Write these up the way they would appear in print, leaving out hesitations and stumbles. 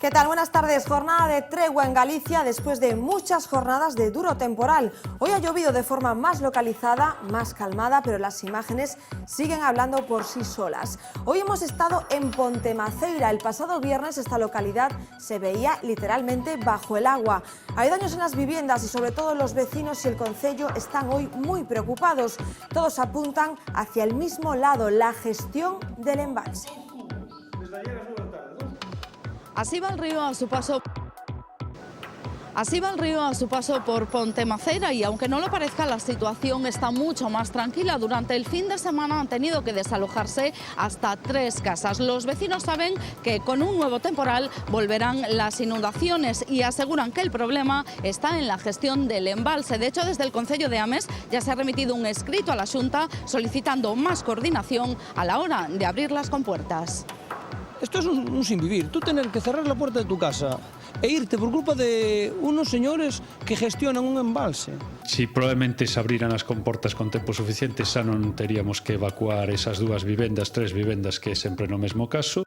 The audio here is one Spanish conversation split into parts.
¿Qué tal? Buenas tardes. Jornada de tregua en Galicia después de muchas jornadas de duro temporal. Hoy ha llovido de forma más localizada, más calmada, pero las imágenes siguen hablando por sí solas. Hoy hemos estado en Pontemaceira. El pasado viernes esta localidad se veía literalmente bajo el agua. Hay daños en las viviendas y sobre todo los vecinos y el concello están hoy muy preocupados. Todos apuntan hacia el mismo lado, la gestión del embalse. Así va el río a su paso por Pontemaceira y aunque no lo parezca, la situación está mucho más tranquila. Durante el fin de semana han tenido que desalojarse hasta 3 casas. Los vecinos saben que con un nuevo temporal volverán las inundaciones y aseguran que el problema está en la gestión del embalse. De hecho, desde el concello de Ames ya se ha remitido un escrito a la Xunta solicitando más coordinación a la hora de abrir las compuertas. Esto es un sinvivir. Tú tener que cerrar la puerta de tu casa e irte por culpa de unos señores que gestionan un embalse. Si probablemente se abriran as comportas con tempo suficiente, xa non teríamos que evacuar esas 3 vivendas que é sempre no mesmo caso.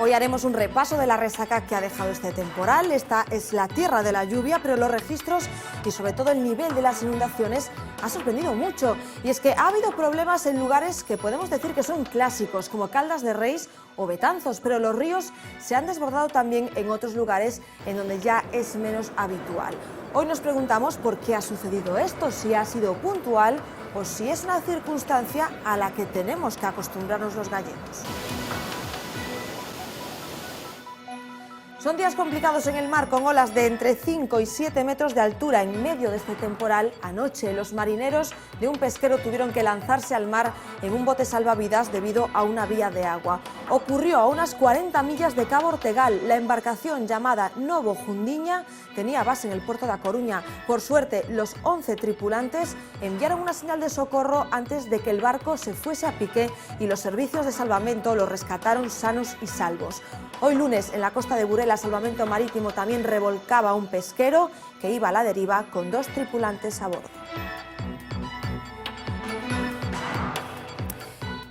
Hoy haremos un repaso de la resaca que ha dejado este temporal. Esta es la tierra de la lluvia, pero los registros y sobre todo el nivel de las inundaciones ha sorprendido mucho. Y es que ha habido problemas en lugares que podemos decir que son clásicos, como Caldas de Reis o Betanzos, pero los ríos se han desbordado también en otros lugares en donde ya es menos habitual. Hoy nos preguntamos por qué ha sucedido esto, si ha sido puntual o si es una circunstancia a la que tenemos que acostumbrarnos los gallegos. Son días complicados en el mar, con olas de entre 5 y 7 metros de altura. En medio de este temporal, anoche los marineros de un pesquero tuvieron que lanzarse al mar en un bote salvavidas debido a una vía de agua. Ocurrió a unas 40 millas de Cabo Ortegal. La embarcación llamada Novo Jundiña tenía base en el puerto de A Coruña. Por suerte, los 11 tripulantes enviaron una señal de socorro antes de que el barco se fuese a pique y los servicios de salvamento los rescataron sanos y salvos. Hoy lunes, en la costa de Burela, Salvamento Marítimo también revolcaba un pesquero que iba a la deriva con 2 tripulantes a bordo.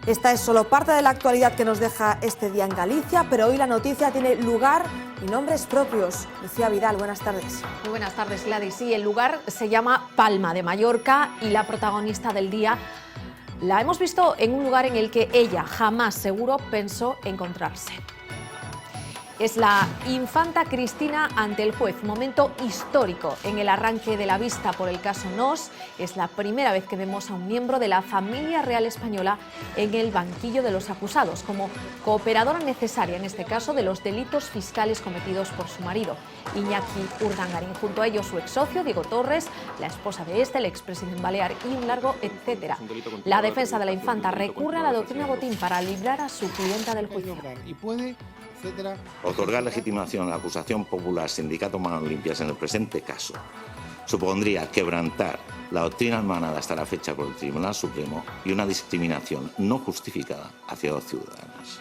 Esta es solo parte de la actualidad que nos deja este día en Galicia, pero hoy la noticia tiene lugar y nombres propios. Lucía Vidal, buenas tardes. Muy buenas tardes, Gladys. Sí, el lugar se llama Palma de Mallorca y la protagonista del día la hemos visto en un lugar en el que ella jamás seguro pensó encontrarse. Es la infanta Cristina ante el juez, momento histórico en el arranque de la vista por el caso Nos. Es la primera vez que vemos a un miembro de la familia real española en el banquillo de los acusados, como cooperadora necesaria en este caso de los delitos fiscales cometidos por su marido, Iñaki Urdangarín. Junto a ellos su ex socio, Diego Torres, la esposa de este, el expresidente balear y un largo etcétera. La defensa de la infanta recurre a la doctrina Botín para librar a su clienta del juicio. Otorgar legitimación a la acusación popular Sindicato Manos Limpias en el presente caso supondría quebrantar la doctrina emanada hasta la fecha por el Tribunal Supremo y una discriminación no justificada hacia los ciudadanos.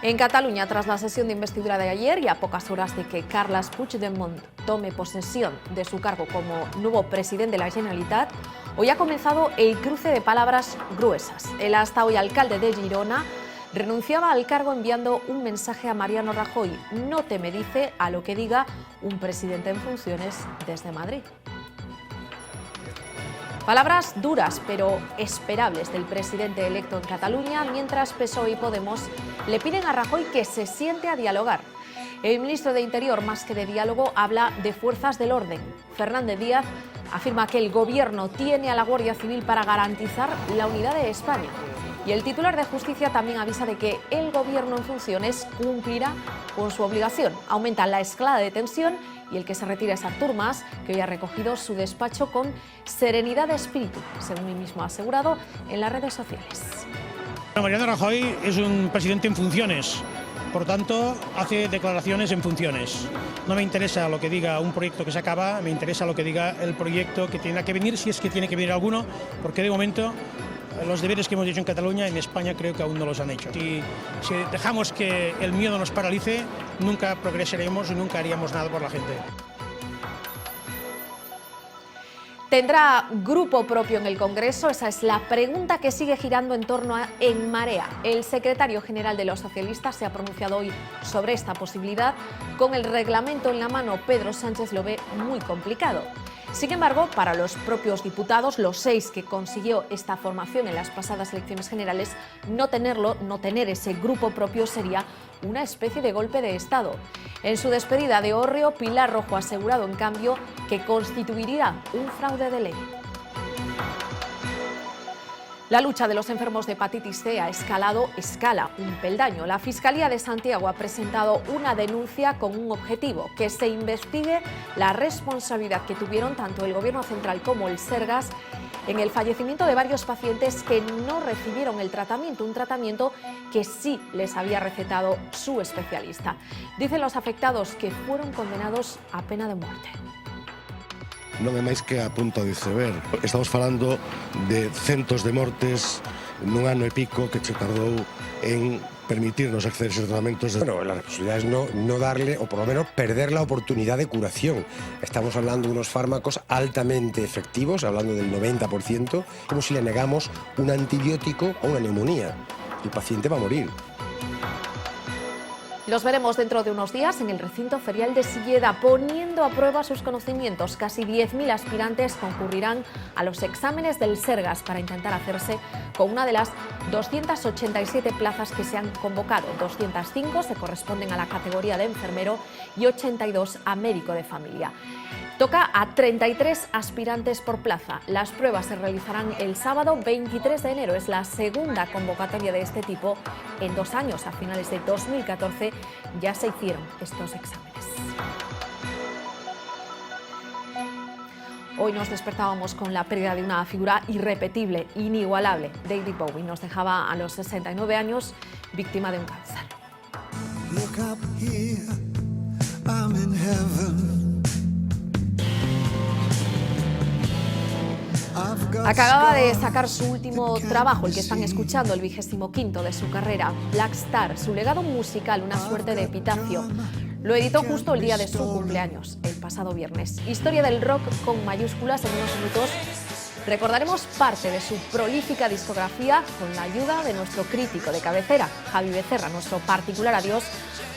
En Cataluña, tras la sesión de investidura de ayer y a pocas horas de que Carles Puigdemont tome posesión de su cargo como nuevo presidente de la Generalitat, hoy ha comenzado el cruce de palabras gruesas. El hasta hoy alcalde de Girona renunciaba al cargo enviando un mensaje a Mariano Rajoy. No te me dice a lo que diga un presidente en funciones desde Madrid. Palabras duras pero esperables del presidente electo en Cataluña, mientras PSOE y Podemos le piden a Rajoy que se siente a dialogar. El ministro de Interior, más que de diálogo, habla de fuerzas del orden. Fernández Díaz afirma que el gobierno tiene a la Guardia Civil para garantizar la unidad de España. Y el titular de Justicia también avisa de que el gobierno en funciones cumplirá con su obligación. Aumenta la escalada de tensión y el que se retira es Artur Mas, que hoy ha recogido su despacho con serenidad de espíritu, según él mismo ha asegurado en las redes sociales. Mariano Rajoy es un presidente en funciones, por tanto hace declaraciones en funciones. No me interesa lo que diga un proyecto que se acaba, me interesa lo que diga el proyecto que tiene que venir, si es que tiene que venir alguno, porque de momento los deberes que hemos hecho en Cataluña, en España creo que aún no los han hecho. Si dejamos que el miedo nos paralice, nunca progresaremos y nunca haríamos nada por la gente. ¿Tendrá grupo propio en el Congreso? Esa es la pregunta que sigue girando en torno a En Marea. El secretario general de los socialistas se ha pronunciado hoy sobre esta posibilidad. Con el reglamento en la mano, Pedro Sánchez lo ve muy complicado. Sin embargo, para los propios diputados, los 6 que consiguió esta formación en las pasadas elecciones generales, no tener ese grupo propio sería una especie de golpe de Estado. En su despedida de hórreo, Pilar Rojo ha asegurado, en cambio, que constituiría un fraude de ley. La lucha de los enfermos de hepatitis C escala un peldaño. La Fiscalía de Santiago ha presentado una denuncia con un objetivo: que se investigue la responsabilidad que tuvieron tanto el Gobierno central como el Sergas en el fallecimiento de varios pacientes que no recibieron el tratamiento, un tratamiento que sí les había recetado su especialista. Dicen los afectados que fueron condenados a pena de muerte. Non é máis que a punta do iceberg. Estamos falando de centos de mortes nun ano e pico que se tardou en permitirnos acceder a esos tratamentos. Bueno, la responsabilidad es no darle, o por lo menos perder la oportunidad de curación. Estamos hablando de unos fármacos altamente efectivos, hablando del 90%, como si le negamos un antibiótico a una neumonía. El paciente va a morir. Los veremos dentro de unos días en el recinto ferial de Silleda, poniendo a prueba sus conocimientos. Casi 10.000 aspirantes concurrirán a los exámenes del Sergas para intentar hacerse con una de las 287 plazas que se han convocado. 205 se corresponden a la categoría de enfermero y 82 a médico de familia. Toca a 33 aspirantes por plaza. Las pruebas se realizarán el sábado 23 de enero. Es la segunda convocatoria de este tipo en 2 años. A finales de 2014 ya se hicieron estos exámenes. Hoy nos despertábamos con la pérdida de una figura irrepetible, inigualable. David Bowie nos dejaba a los 69 años víctima de un cáncer. Look up here, I'm in heaven. Acababa de sacar su último trabajo, el que están escuchando, el 25º de su carrera, Black Star, su legado musical, una suerte de epitafio. Lo editó justo el día de su cumpleaños, el pasado viernes. Historia del rock con mayúsculas. En unos minutos recordaremos parte de su prolífica discografía con la ayuda de nuestro crítico de cabecera, Javi Becerra, nuestro particular adiós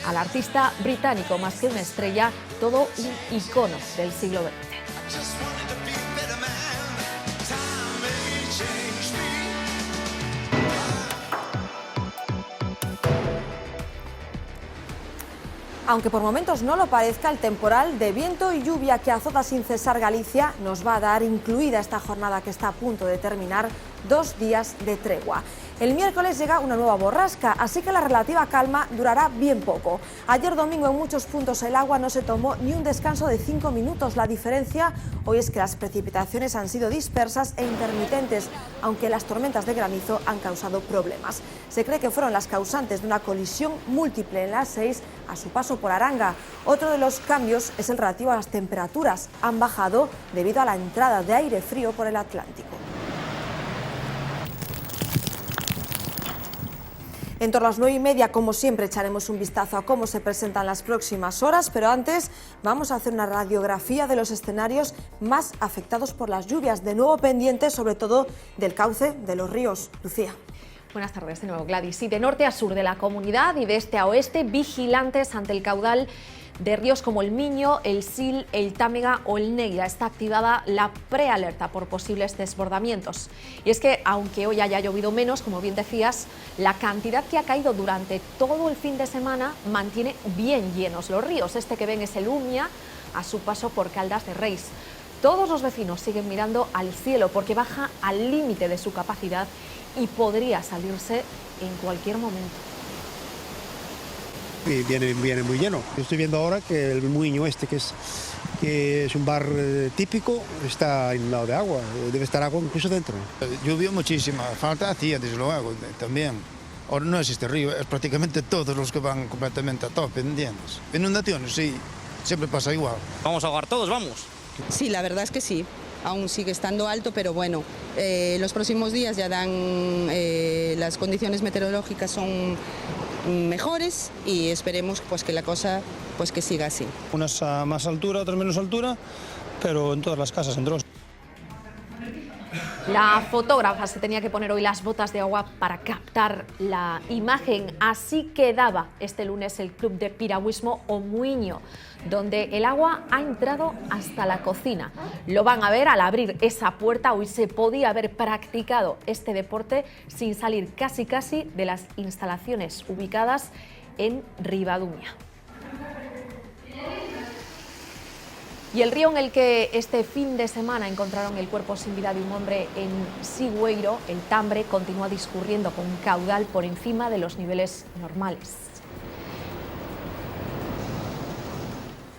al artista británico, más que una estrella, todo un icono del siglo XX. Aunque por momentos no lo parezca, el temporal de viento y lluvia que azota sin cesar Galicia nos va a dar, incluida esta jornada que está a punto de terminar, 2 días de tregua. El miércoles llega una nueva borrasca, así que la relativa calma durará bien poco. Ayer domingo en muchos puntos el agua no se tomó ni un descanso de 5 minutos. La diferencia hoy es que las precipitaciones han sido dispersas e intermitentes, aunque las tormentas de granizo han causado problemas. Se cree que fueron las causantes de una colisión múltiple en la A6 a su paso por Aranga. Otro de los cambios es el relativo a las temperaturas. Han bajado debido a la entrada de aire frío por el Atlántico. En torno a las 9:30, como siempre, echaremos un vistazo a cómo se presentan las próximas horas, pero antes vamos a hacer una radiografía de los escenarios más afectados por las lluvias, de nuevo pendientes sobre todo del cauce de los ríos. Lucía. Buenas tardes de nuevo, Gladys. Sí, de norte a sur de la comunidad y de este a oeste, vigilantes ante el caudal de ríos como el Miño, el Sil, el Támega o el Neira. Está activada la prealerta por posibles desbordamientos. Y es que, aunque hoy haya llovido menos, como bien decías, la cantidad que ha caído durante todo el fin de semana mantiene bien llenos los ríos. Este que ven es el Umia, a su paso por Caldas de Reis. Todos los vecinos siguen mirando al cielo porque baja al límite de su capacidad y podría salirse en cualquier momento. Y viene muy lleno. Yo estoy viendo ahora que el Muiño que es un bar típico, está inundado de agua, debe estar agua incluso dentro. Llovió muchísima, falta hacía desde luego también. Ahora no existe río, es prácticamente todos los que van completamente a tope, ¿entiendes? Inundaciones, sí, siempre pasa igual. Vamos a ahogar todos, vamos. Sí, la verdad es que sí, aún sigue estando alto, pero bueno, Los próximos días ya dan, las condiciones meteorológicas son mejores y esperemos pues que la cosa pues que siga así. Unas a más altura, otras menos altura, pero en todas las casas, en todos. La fotógrafa se tenía que poner hoy las botas de agua para captar la imagen. Así quedaba este lunes el club de piragüismo O Muiño, donde el agua ha entrado hasta la cocina. Lo van a ver al abrir esa puerta. Hoy se podía haber practicado este deporte sin salir casi de las instalaciones ubicadas en Ribadumia. Y el río en el que este fin de semana encontraron el cuerpo sin vida de un hombre en Sigüeiro, el Tambre, continúa discurriendo con un caudal por encima de los niveles normales.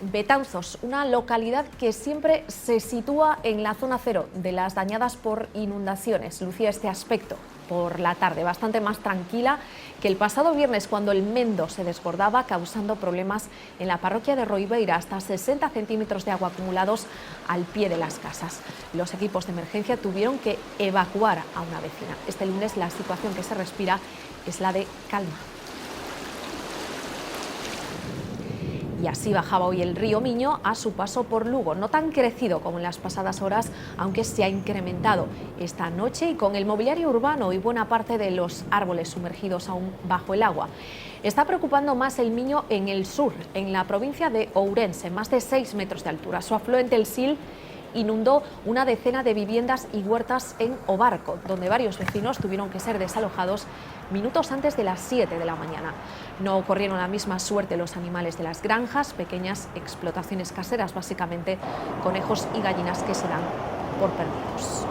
Betanzos, una localidad que siempre se sitúa en la zona cero de las dañadas por inundaciones. Lucía este aspecto por la tarde, bastante más tranquila que el pasado viernes, cuando el Mendo se desbordaba, causando problemas en la parroquia de Roibeira, hasta 60 centímetros de agua acumulados al pie de las casas. Los equipos de emergencia tuvieron que evacuar a una vecina. Este lunes la situación que se respira es la de calma. Y así bajaba hoy el río Miño a su paso por Lugo, no tan crecido como en las pasadas horas, aunque se ha incrementado esta noche y con el mobiliario urbano y buena parte de los árboles sumergidos aún bajo el agua. Está preocupando más el Miño en el sur, en la provincia de Ourense, más de 6 metros de altura. Su afluente, el Sil, inundó una decena de viviendas y huertas en Obarco, donde varios vecinos tuvieron que ser desalojados minutos antes de las 7 de la mañana. No corrieron la misma suerte los animales de las granjas, pequeñas explotaciones caseras, básicamente conejos y gallinas, que se dan por perdidos.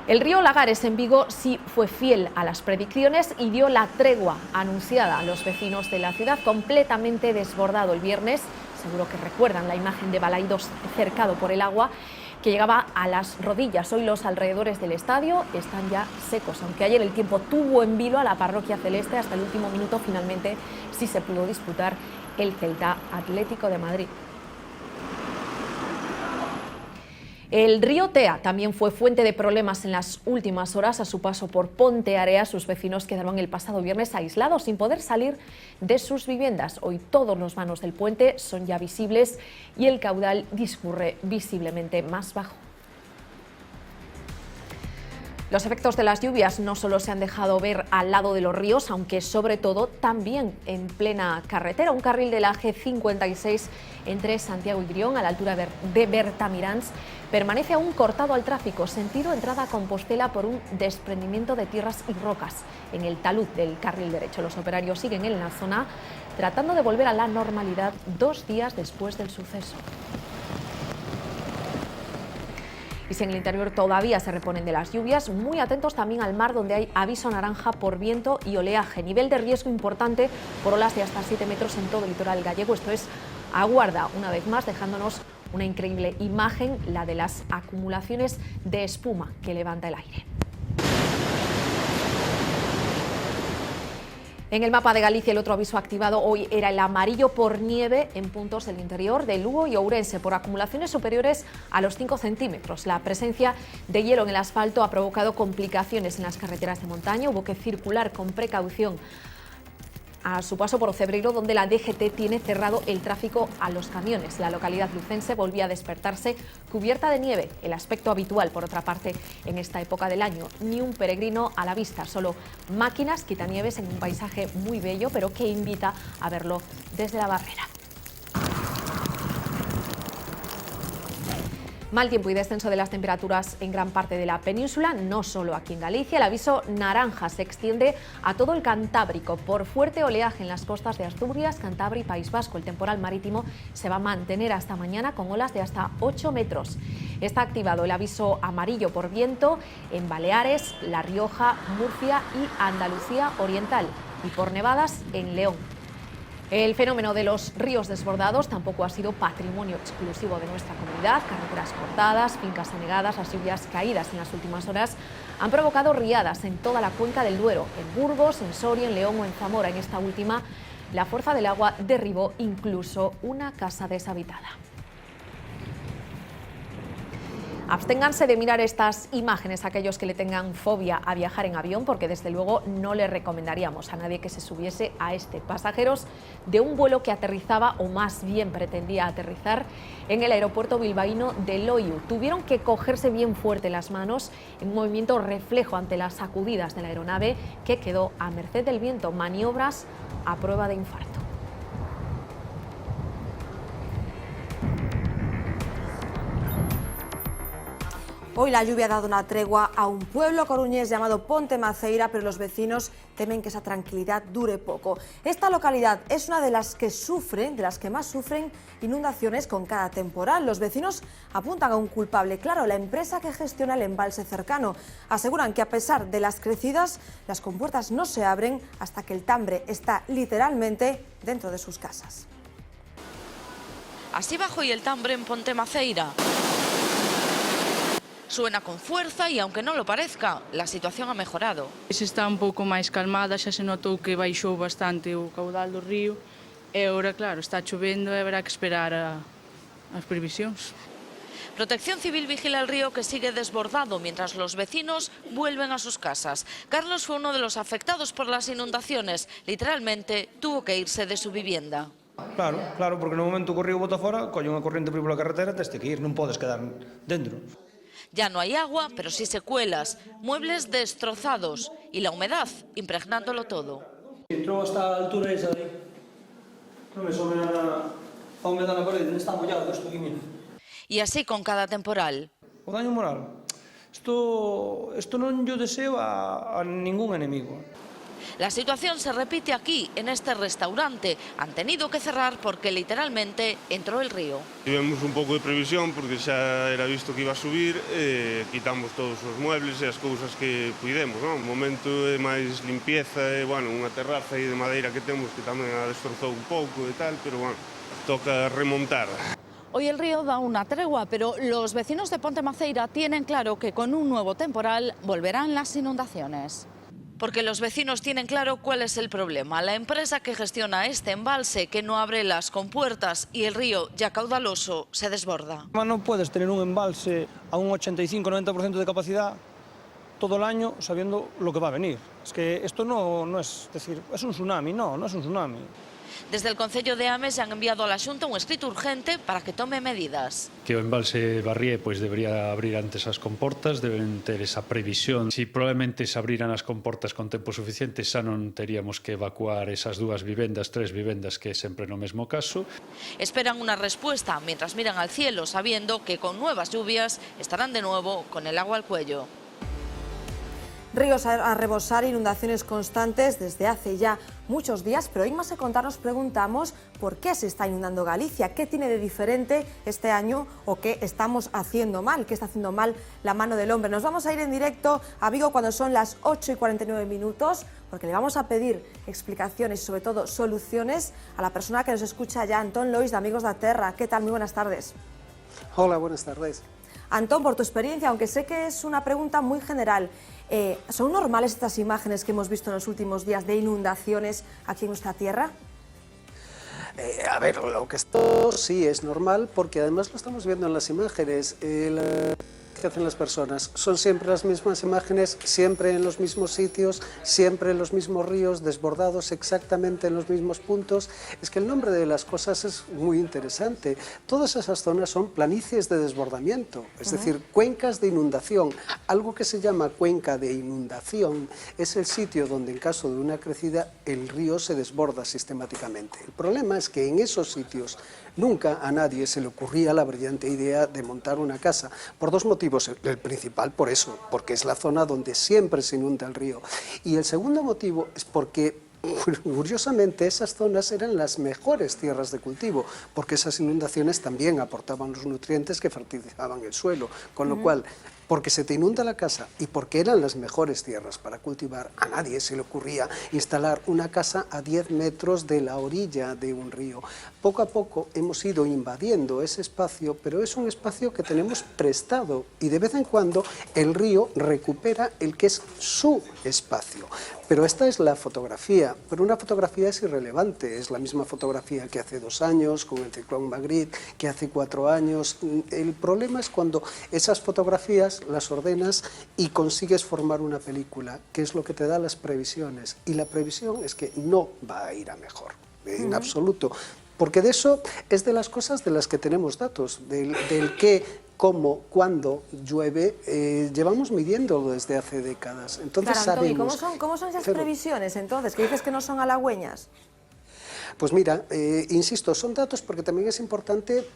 El río Lagares en Vigo sí fue fiel a las predicciones y dio la tregua anunciada a los vecinos de la ciudad, completamente desbordado el viernes. Seguro que recuerdan la imagen de Balaidos cercado por el agua, que llegaba a las rodillas. Hoy los alrededores del estadio están ya secos, aunque ayer el tiempo tuvo en vilo a la parroquia celeste. Hasta el último minuto finalmente sí se pudo disputar el Celta Atlético de Madrid. El río Tea también fue fuente de problemas en las últimas horas. A su paso por Pontearea, sus vecinos quedaron el pasado viernes aislados, sin poder salir de sus viviendas. Hoy todos los vanos del puente son ya visibles y el caudal discurre visiblemente más bajo. Los efectos de las lluvias no solo se han dejado ver al lado de los ríos, aunque sobre todo también en plena carretera. Un carril de la G56 entre Santiago y Grión, a la altura de Bertamiráns, permanece aún cortado al tráfico, sentido entrada a Compostela, por un desprendimiento de tierras y rocas en el talud del carril derecho. Los operarios siguen en la zona tratando de volver a la normalidad 2 días después del suceso. Y si en el interior todavía se reponen de las lluvias, muy atentos también al mar, donde hay aviso naranja por viento y oleaje. Nivel de riesgo importante por olas de hasta 7 metros en todo el litoral gallego. Esto es a guarda, una vez más, dejándonos una increíble imagen, la de las acumulaciones de espuma que levanta el aire. En el mapa de Galicia, el otro aviso activado hoy era el amarillo por nieve en puntos del interior de Lugo y Ourense, por acumulaciones superiores a los 5 centímetros. La presencia de hielo en el asfalto ha provocado complicaciones en las carreteras de montaña. Hubo que circular con precaución a su paso por Ocebreiro, donde la DGT tiene cerrado el tráfico a los camiones. La localidad lucense volvía a despertarse cubierta de nieve, el aspecto habitual, por otra parte, en esta época del año. Ni un peregrino a la vista, solo máquinas quitanieves en un paisaje muy bello, pero que invita a verlo desde la barrera. Mal tiempo y descenso de las temperaturas en gran parte de la península, no solo aquí en Galicia. El aviso naranja se extiende a todo el Cantábrico por fuerte oleaje en las costas de Asturias, Cantabria y País Vasco. El temporal marítimo se va a mantener hasta mañana con olas de hasta 8 metros. Está activado el aviso amarillo por viento en Baleares, La Rioja, Murcia y Andalucía Oriental, y por nevadas en León. El fenómeno de los ríos desbordados tampoco ha sido patrimonio exclusivo de nuestra comunidad. Carreteras cortadas, fincas anegadas, las lluvias caídas en las últimas horas han provocado riadas en toda la cuenca del Duero, en Burgos, en Soria, en León o en Zamora. En esta última, la fuerza del agua derribó incluso una casa deshabitada. Absténganse de mirar estas imágenes a aquellos que le tengan fobia a viajar en avión, porque desde luego no le recomendaríamos a nadie que se subiese a este. Pasajeros de un vuelo que aterrizaba, o más bien pretendía aterrizar, en el aeropuerto bilbaíno de Loiu. Tuvieron que cogerse bien fuerte las manos en un movimiento reflejo ante las sacudidas de la aeronave, que quedó a merced del viento. Maniobras a prueba de infarto. Hoy la lluvia ha dado una tregua a un pueblo coruñés llamado Ponte Maceira, pero los vecinos temen que esa tranquilidad dure poco. Esta localidad es una de las que más sufren inundaciones con cada temporal. Los vecinos apuntan a un culpable claro, la empresa que gestiona el embalse cercano. Aseguran que a pesar de las crecidas, las compuertas no se abren hasta que el Tambre está literalmente dentro de sus casas. Así bajo y el Tambre en Ponte Maceira. Suena con fuerza e, aunque non lo parezca, la situación ha mejorado. Se está un pouco máis calmada, xa se notou que baixou bastante o caudal do río e agora, claro, está chovendo e haberá que esperar as previsións. Protección Civil vigila el río que sigue desbordado mientras los vecinos vuelven a sus casas. Carlos fue uno de los afectados por las inundaciones. Literalmente tuvo que irse de su vivienda. Claro, porque no momento que o río bota fora, colle unha corriente por pola carretera, tes que ir, non podes quedar dentro. Ya no hay agua, pero sí secuelas, muebles destrozados y la humedad impregnándolo todo. Entrou hasta a altura esa de aí. Non me sobe a humedad na parede, está mollado isto aquí, mira. Y así con cada temporal. O daño moral? Isto non yo deseo a ningún enemigo. La situación se repite aquí, en este restaurante. Han tenido que cerrar porque literalmente entró el río. Tivemos un pouco de previsión porque xa era visto que iba a subir, quitamos todos os muebles e as cousas que puidemos, non? O momento é máis limpieza e, bueno, unha terraza aí de madeira que temos que tamén a destrozou un pouco e tal, pero, bueno, toca remontar. Hoy el río da una tregua, pero los vecinos de Ponte Maceira tienen claro que con un nuevo temporal volverán las inundaciones. Porque los vecinos tienen claro cuál es el problema. La empresa que gestiona este embalse, que no abre las compuertas y el río, ya caudaloso, se desborda. No puedes tener un embalse a un 85-90% de capacidad todo el año sabiendo lo que va a venir. Es que esto no es decir, es un tsunami, no es un tsunami. Desde el Concello de Ames han enviado a la Xunta un escrito urgente para que tome medidas. Que o embalse Barrié debería abrir antes as comportas, deben ter esa previsión. Si probablemente se abriran as comportas con tempo suficiente, xa non teríamos que evacuar esas tres vivendas que é sempre no mesmo caso. Esperan una respuesta mientras miran al cielo, sabiendo que con nuevas lluvias estarán de nuevo con el agua al cuello. Ríos a rebosar, inundaciones constantes desde hace ya muchos días, pero hoy Más que Contar nos preguntamos por qué se está inundando Galicia, qué tiene de diferente este año o qué estamos haciendo mal, qué está haciendo mal la mano del hombre. Nos vamos a ir en directo a Vigo cuando son las 8:49, porque le vamos a pedir explicaciones y sobre todo soluciones a la persona que nos escucha ya, Antón Lois de Amigos da Terra. ¿Qué tal? Muy buenas tardes. Hola, buenas tardes. Antón, por tu experiencia, aunque sé que es una pregunta muy general, ¿son normales estas imágenes que hemos visto en los últimos días de inundaciones aquí en nuestra tierra? A ver, lo que esto sí es normal, porque además lo estamos viendo en las imágenes. Que hacen las personas son siempre las mismas imágenes, siempre en los mismos sitios, siempre en los mismos ríos, desbordados exactamente en los mismos puntos. Es que el nombre de las cosas es muy interesante. Todas esas zonas son planicies de desbordamiento, es decir, cuencas de inundación. Algo que se llama cuenca de inundación es el sitio donde en caso de una crecida el río se desborda sistemáticamente. El problema es que en esos sitios nunca a nadie se le ocurría la brillante idea de montar una casa, por dos motivos. El principal por eso, porque es la zona donde siempre se inunda el río. Y el segundo motivo es porque, curiosamente, esas zonas eran las mejores tierras de cultivo, porque esas inundaciones también aportaban los nutrientes que fertilizaban el suelo, con lo cual porque se te inunda la casa y porque eran las mejores tierras para cultivar, a nadie se le ocurría instalar una casa a 10 metros de la orilla de un río. Poco a poco hemos ido invadiendo ese espacio, pero es un espacio que tenemos prestado y de vez en cuando el río recupera el que es su espacio. Pero esta es la fotografía, pero una fotografía es irrelevante, es la misma fotografía que hace 2 años con el ciclón Magritte, que hace 4 años. El problema es cuando esas fotografías las ordenas y consigues formar una película, que es lo que te da las previsiones. Y la previsión es que no va a ir a mejor, en absoluto. Porque de eso es de las cosas de las que tenemos datos, del qué, cómo, cuándo llueve, llevamos midiéndolo desde hace décadas. Entonces claro, Antoni, sabemos... ¿cómo son esas previsiones entonces? Que dices que no son halagüeñas. Pues mira, insisto, son datos porque también es importante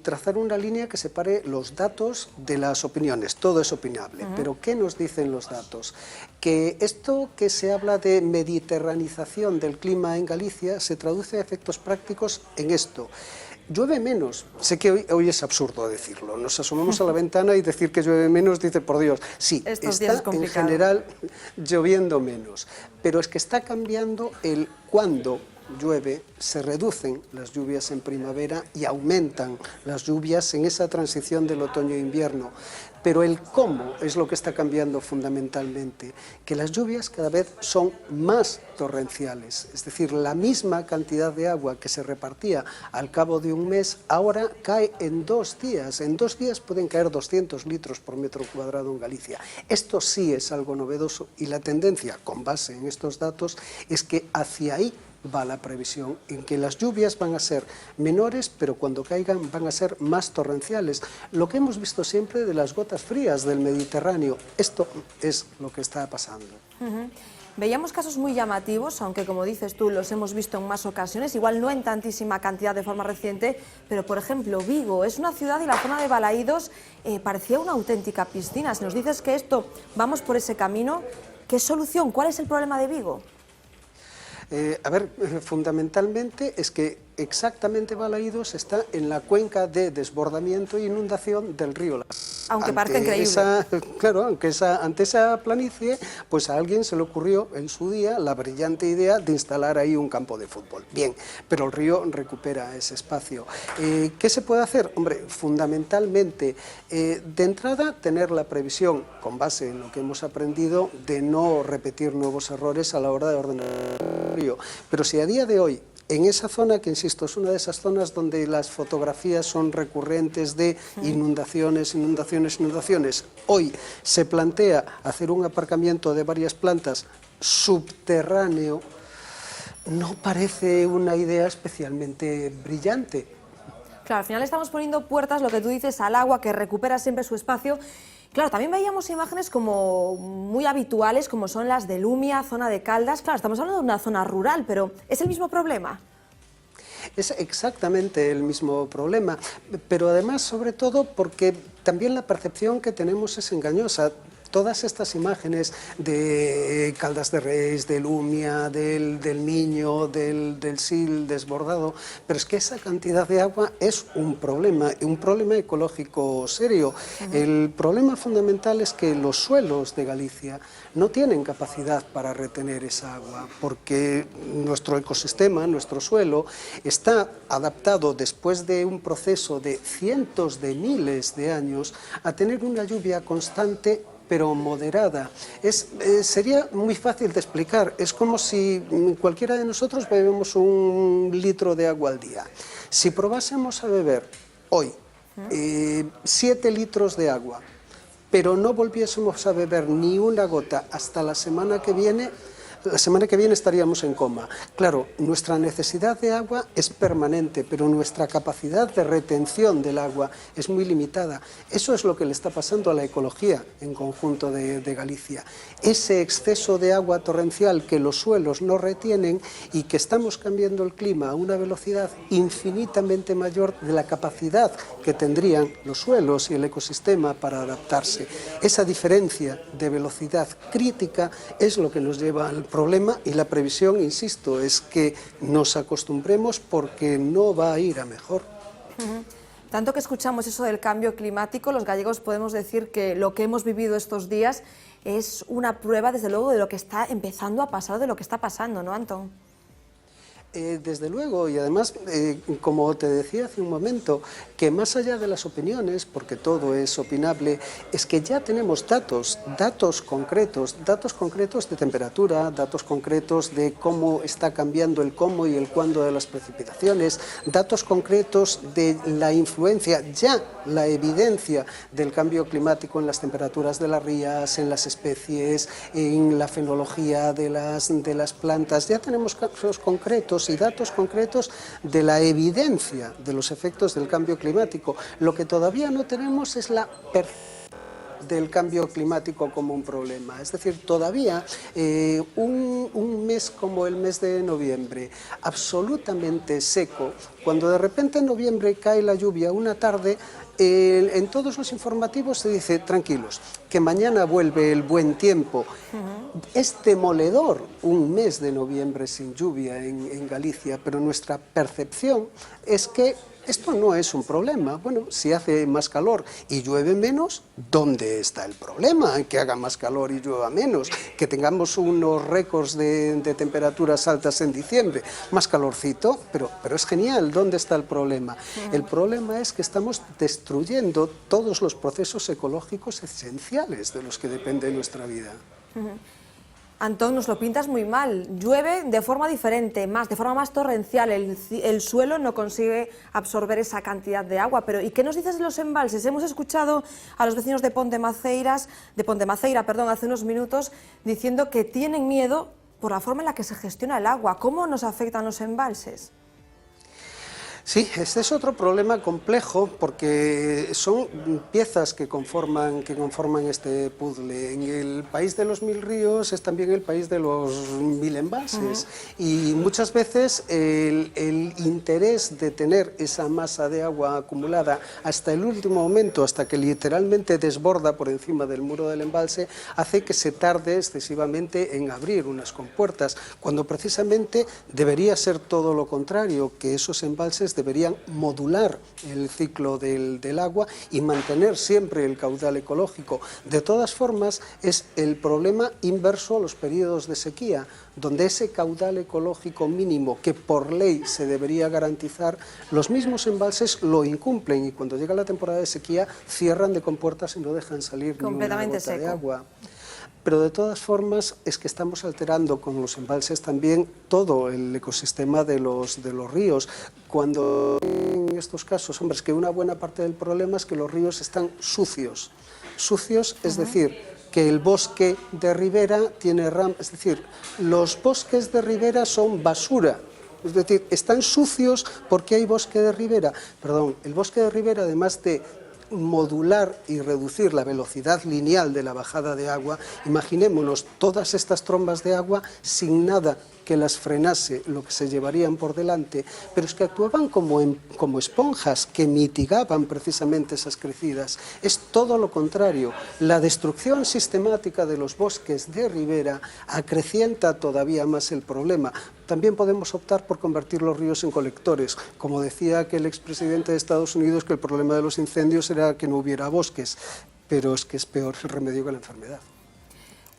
trazar una línea que separe los datos de las opiniones. Todo es opinable, pero ¿qué nos dicen los datos? Que esto que se habla de mediterranización del clima en Galicia se traduce a efectos prácticos en esto. Llueve menos, sé que hoy es absurdo decirlo, nos asomamos a la ventana y decir que llueve menos, dice por Dios, sí, está en general lloviendo menos, pero es que está cambiando el cuándo llueve, se reducen las lluvias en primavera y aumentan las lluvias en esa transición del otoño-invierno. Pero el cómo es lo que está cambiando fundamentalmente, que las lluvias cada vez son más torrenciales, es decir, la misma cantidad de agua que se repartía al cabo de un mes, ahora cae en 2 días. En 2 días pueden caer 200 litros por metro cuadrado en Galicia. Esto sí es algo novedoso y la tendencia, con base en estos datos, es que hacia ahí va la previsión, en que las lluvias van a ser menores, pero cuando caigan van a ser más torrenciales. Lo que hemos visto siempre de las gotas frías del Mediterráneo, esto es lo que está pasando. Veíamos casos muy llamativos, aunque como dices tú, los hemos visto en más ocasiones, igual no en tantísima cantidad de forma reciente, pero por ejemplo, Vigo es una ciudad y la zona de Balaídos parecía una auténtica piscina. Si nos dices que vamos por ese camino, ¿qué solución? ¿Cuál es el problema de Vigo? A ver, fundamentalmente es que exactamente Balaídos está en la cuenca de desbordamiento e inundación del río Las. Aunque parece increíble. Claro, ante esa planicie, pues a alguien se le ocurrió en su día la brillante idea de instalar ahí un campo de fútbol. Bien, pero el río recupera ese espacio. ¿Qué se puede hacer? Hombre, fundamentalmente, de entrada, tener la previsión, con base en lo que hemos aprendido, de no repetir nuevos errores a la hora de ordenar el río. Pero si a día de hoy, en esa zona, que insisto, es una de esas zonas donde las fotografías son recurrentes de inundaciones, hoy se plantea hacer un aparcamiento de varias plantas subterráneo, no parece una idea especialmente brillante. Claro, al final estamos poniendo puertas, lo que tú dices, al agua, que recupera siempre su espacio. Claro, también veíamos imágenes como muy habituales, como son las de Lumia, zona de Caldas. Claro, estamos hablando de una zona rural, pero ¿es el mismo problema? Es exactamente el mismo problema, pero además, sobre todo, porque también la percepción que tenemos es engañosa. Todas estas imágenes de Caldas de Reis, de Lumia, del Miño, del Sil desbordado, pero es que esa cantidad de agua es un problema ecológico serio. El problema fundamental es que los suelos de Galicia no tienen capacidad para retener esa agua, porque nuestro ecosistema, nuestro suelo, está adaptado después de un proceso de cientos de miles de años a tener una lluvia constante pero moderada. Sería muy fácil de explicar, es como si cualquiera de nosotros bebemos 1 litro de agua al día. Si probásemos a beber hoy 7 litros de agua, pero no volviésemos a beber ni una gota hasta la semana que viene estaríamos en coma. Claro, nuestra necesidad de agua es permanente, pero nuestra capacidad de retención del agua es muy limitada. Eso es lo que le está pasando a la ecología en conjunto de Galicia. Ese exceso de agua torrencial que los suelos no retienen y que estamos cambiando el clima a una velocidad infinitamente mayor de la capacidad que tendrían los suelos y el ecosistema para adaptarse. Esa diferencia de velocidad crítica es lo que nos lleva al problema, y la previsión, insisto, es que nos acostumbremos porque no va a ir a mejor. Tanto que escuchamos eso del cambio climático, los gallegos podemos decir que lo que hemos vivido estos días es una prueba, desde luego, de lo que está empezando a pasar, de lo que está pasando, ¿no, Antón? Desde luego, y además, como te decía hace un momento, que más allá de las opiniones, porque todo es opinable, es que ya tenemos datos concretos de temperatura, datos concretos de cómo está cambiando el cómo y el cuándo de las precipitaciones, datos concretos de la influencia, ya la evidencia del cambio climático en las temperaturas de las rías, en las especies, en la fenología de las plantas. Ya tenemos casos concretos y datos concretos de la evidencia de los efectos del cambio climático. Lo que todavía no tenemos es la percepción del cambio climático como un problema. Es decir, todavía un mes como el mes de noviembre, absolutamente seco, cuando de repente en noviembre cae la lluvia una tarde, en todos los informativos se dice, tranquilos, que mañana vuelve el buen tiempo. Es demoledor un mes de noviembre sin lluvia en Galicia, pero nuestra percepción es que esto no es un problema. Bueno, si hace más calor y llueve menos, ¿dónde está el problema? Que haga más calor y llueva menos, que tengamos unos récords de temperaturas altas en diciembre, más calorcito, pero es genial, ¿dónde está el problema? El problema es que estamos destruyendo todos los procesos ecológicos esenciales de los que depende nuestra vida. Antón, nos lo pintas muy mal. Llueve de forma diferente, de forma más torrencial. El suelo no consigue absorber esa cantidad de agua. Pero ¿y qué nos dices de los embalses? Hemos escuchado a los vecinos de Ponte Maceira, hace unos minutos, diciendo que tienen miedo por la forma en la que se gestiona el agua. ¿Cómo nos afectan los embalses? Sí, este es otro problema complejo porque son piezas que conforman este puzzle. En el país de los 1000 ríos es también el país de los 1000 embalses y muchas veces el interés de tener esa masa de agua acumulada hasta el último momento, hasta que literalmente desborda por encima del muro del embalse, hace que se tarde excesivamente en abrir unas compuertas, cuando precisamente debería ser todo lo contrario, que esos embalses deberían modular el ciclo del agua y mantener siempre el caudal ecológico. De todas formas, es el problema inverso a los periodos de sequía, donde ese caudal ecológico mínimo que por ley se debería garantizar, los mismos embalses lo incumplen y cuando llega la temporada de sequía cierran de compuertas y no dejan salir ni una gota de agua. Pero de todas formas es que estamos alterando con los embalses también todo el ecosistema de los ríos. Cuando en estos casos, hombre, es que una buena parte del problema es que los ríos están sucios. Sucios, es decir, que el bosque de ribera tiene es decir, los bosques de ribera son basura. Es decir, están sucios porque hay bosque de ribera. Perdón, el bosque de ribera, además de modular y reducir la velocidad lineal de la bajada de agua, imaginémonos todas estas trombas de agua sin nada que las frenase, lo que se llevarían por delante, pero es que actuaban como esponjas que mitigaban precisamente esas crecidas. Es todo lo contrario. La destrucción sistemática de los bosques de ribera acrecienta todavía más el problema. También podemos optar por convertir los ríos en colectores. Como decía aquel expresidente de Estados Unidos, que el problema de los incendios era que no hubiera bosques, pero es que es peor el remedio que la enfermedad.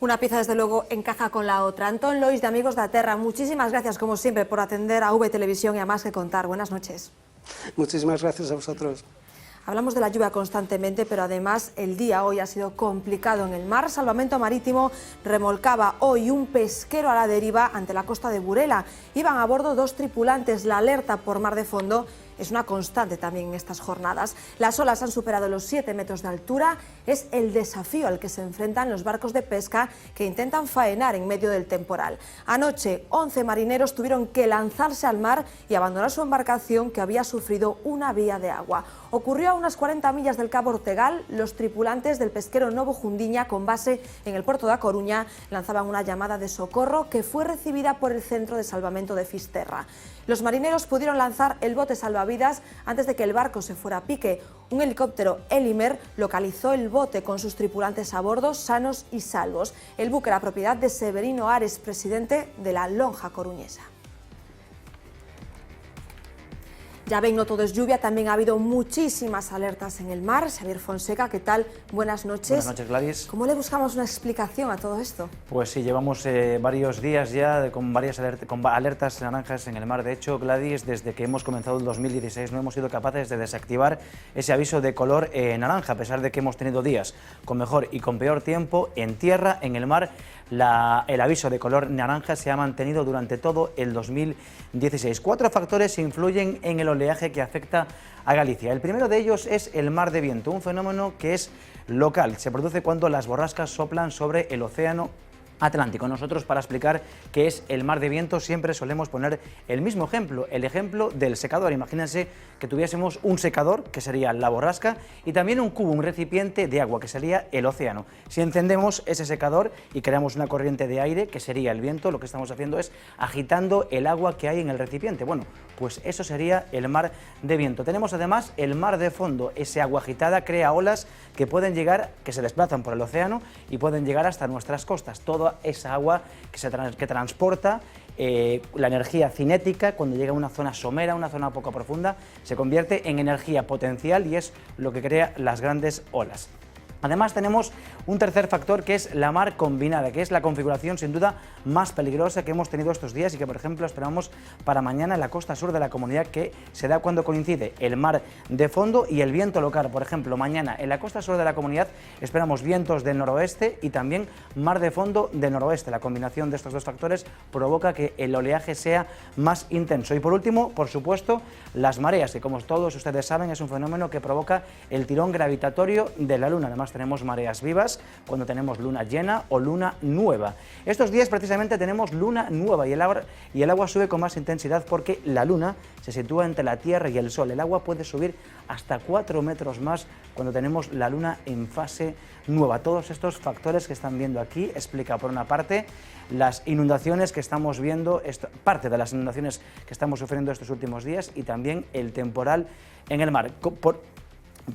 Una pieza, desde luego, encaja con la otra. Antón Lois, de Amigos da Terra, muchísimas gracias, como siempre, por atender a V Televisión y a Más que Contar. Buenas noches. Muchísimas gracias a vosotros. Hablamos de la lluvia constantemente, pero además el día hoy ha sido complicado en el mar. Salvamento Marítimo remolcaba hoy un pesquero a la deriva ante la costa de Burela. Iban a bordo 2 tripulantes. La alerta por mar de fondo es una constante también en estas jornadas. Las olas han superado los 7 metros de altura. Es el desafío al que se enfrentan los barcos de pesca que intentan faenar en medio del temporal. Anoche, 11 marineros tuvieron que lanzarse al mar y abandonar su embarcación, que había sufrido una vía de agua. Ocurrió a unas 40 millas del Cabo Ortegal. Los tripulantes del pesquero Novo Jundiña, con base en el puerto da Coruña, lanzaban una llamada de socorro que fue recibida por el Centro de Salvamento de Fisterra. Los marineros pudieron lanzar el bote salvavidas antes de que el barco se fuera a pique. Un helicóptero Elimer localizó el bote con sus tripulantes a bordo, sanos y salvos. El buque era propiedad de Severino Ares, presidente de la Lonja Coruñesa. Ya ven, no todo es lluvia, también ha habido muchísimas alertas en el mar. Xavier Fonseca, ¿qué tal? Buenas noches. Buenas noches, Gladys. ¿Cómo le buscamos una explicación a todo esto? Pues sí, llevamos varios días ya con varias alertas naranjas en el mar. De hecho, Gladys, desde que hemos comenzado el 2016 no hemos sido capaces de desactivar ese aviso de color naranja, a pesar de que hemos tenido días con mejor y con peor tiempo en tierra, en el mar. El aviso de color naranja se ha mantenido durante todo el 2016. 4 factores influyen en el oleaje que afecta a Galicia. El primero de ellos es el mar de viento, un fenómeno que es local. Se produce cuando las borrascas soplan sobre el océano Atlántico. Nosotros, para explicar qué es el mar de viento, siempre solemos poner el mismo ejemplo, el ejemplo del secador. Imagínense que tuviésemos un secador, que sería la borrasca, y también un cubo, un recipiente de agua, que sería el océano. Si encendemos ese secador y creamos una corriente de aire, que sería el viento, lo que estamos haciendo es agitando el agua que hay en el recipiente. Bueno, pues eso sería el mar de viento. Tenemos además el mar de fondo. Ese agua agitada crea olas que pueden llegar, que se desplazan por el océano y pueden llegar hasta nuestras costas. Toda esa agua que transporta la energía cinética, cuando llega a una zona somera, una zona poco profunda, se convierte en energía potencial y es lo que crea las grandes olas. Además tenemos un tercer factor, que es la mar combinada, que es la configuración sin duda más peligrosa que hemos tenido estos días y que, por ejemplo, esperamos para mañana en la costa sur de la comunidad, que se da cuando coincide el mar de fondo y el viento local. Por ejemplo, mañana en la costa sur de la comunidad esperamos vientos del noroeste y también mar de fondo del noroeste. La combinación de estos dos factores provoca que el oleaje sea más intenso. Y por último, por supuesto, las mareas, que como todos ustedes saben es un fenómeno que provoca el tirón gravitatorio de la Luna. Además tenemos mareas vivas cuando tenemos luna llena o luna nueva. Estos días precisamente tenemos luna nueva y el agua sube con más intensidad porque la Luna se sitúa entre la Tierra y el Sol. El agua puede subir hasta 4 metros más cuando tenemos la Luna en fase nueva. Todos estos factores que están viendo aquí explica, por una parte, las inundaciones que estamos viendo, parte de las inundaciones que estamos sufriendo estos últimos días, y también el temporal en el mar.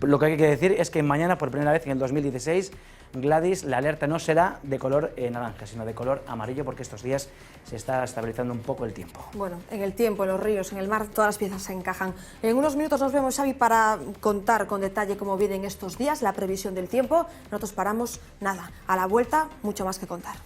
Lo que hay que decir es que mañana, por primera vez en el 2016, Gladys, la alerta no será de color naranja, sino de color amarillo, porque estos días se está estabilizando un poco el tiempo. Bueno, en el tiempo, en los ríos, en el mar, todas las piezas se encajan. En unos minutos nos vemos, Xavi, para contar con detalle cómo vienen estos días, la previsión del tiempo. Nosotros paramos, nada, a la vuelta, mucho más que contar.